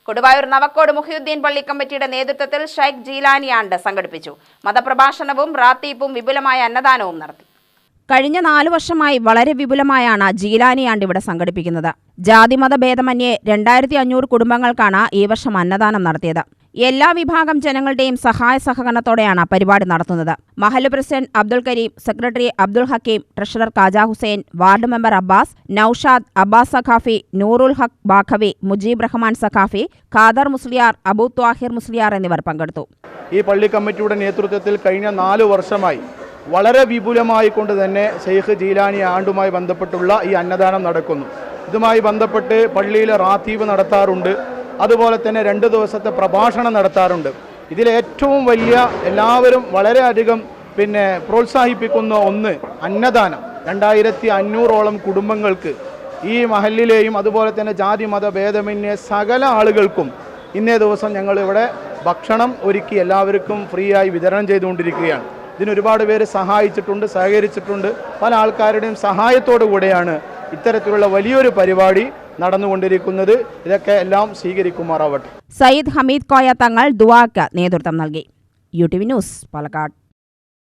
കൊടുവായൂർ നവക്കോട് മുഹിയുദ്ദീൻ പള്ളി കമ്മിറ്റിയുടെ നേതൃത്വത്തിൽ ഷൈഖ് ജീലാനി ആണ്ട് സംഘടിപ്പിച്ചു. മതപ്രഭാഷണവും റാത്തീപ്പും വിപുലമായ അന്നദാനവും നടത്തി. കഴിഞ്ഞ 4 വർഷമായി വളരെ വിപുലമായാണ് ജീലാനി ആണ്ട് ഇവിടെ സംഘടിപ്പിക്കുന്നത്. ജാതിമത ഭേദമന്യേ 2500 കുടുംബങ്ങൾക്കാണ് ഈ വർഷം അന്നദാനം നടത്തിയത്. എല്ലാ വിഭാഗം ജനങ്ങളുടെയും സഹായ സഹകരണത്തോടെയാണ് പരിപാടി നടത്തുന്നത്. മഹല്ല് president Abdul Kareem, secretary Abdul Hakeem, treasurer Kaja Hussain, ward member Abbas, Noushad, Abbas Saqafi, Noorul Haq Baqavi, Mujeeb Rahman Saqafi, Khader Musliyar, Abu Thahir Musliyar എന്നിവർ പങ്കെടുത്തു. ഈ പള്ളി കമ്മിറ്റിയുടെ നേതൃത്വത്തിൽ കഴിഞ്ഞ 4 വർഷമായി വളരെ വിപുലമായി കൊണ്ട് തന്നെ ഷെയ്ഖ് ജീലാനി ആണ്ടുമായി ബന്ധപ്പെട്ടുള്ള ഈ അന്നദാനം നടക്കുന്നു. ഇതുമായി ബന്ധപ്പെട്ട് പള്ളിയിൽ റാത്തീബ് നടത്താറുണ്ട്. അതുപോലെ തന്നെ 2 ദിവസത്തെ പ്രഭാഷണം നടത്താറുണ്ട്. ഇതിലേറ്റവും വലിയ എല്ലാവരും വളരെയധികം പ്രോത്സാഹിപ്പിക്കുന്ന ഒന്ന് അന്നദാനം. 2500ഓളം കുടുംബങ്ങൾക്ക് ഈ മഹല്ലിലെയും അതുപോലെ തന്നെ ജാതി മത ഭേദമന്യേ സകല ആളുകൾക്കും ഇന്നേ ദിവസം ഞങ്ങളിവിടെ ഭക്ഷണം ഒരുക്കി എല്ലാവർക്കും ഫ്രീ ആയി വിതരണം ചെയ്തുകൊണ്ടിരിക്കുകയാണ്. ഇതിനൊരുപാട് പേര് സഹായിച്ചിട്ടുണ്ട്, സഹകരിച്ചിട്ടുണ്ട്. പല ആൾക്കാരുടെയും സഹായത്തോടു കൂടെയാണ് ഇത്തരത്തിലുള്ള വലിയൊരു പരിപാടി നടന്നുകൊണ്ടിരിക്കുന്നത്. ഇതൊക്കെ എല്ലാം സ്വീകരിക്കുമാറാവട്ടെ. സയ്യിദ് ഹമീദ് കോയ തങ്ങൾ ദുആക്ക് നേതൃത്വം നൽകി. UTV news, Palakkad.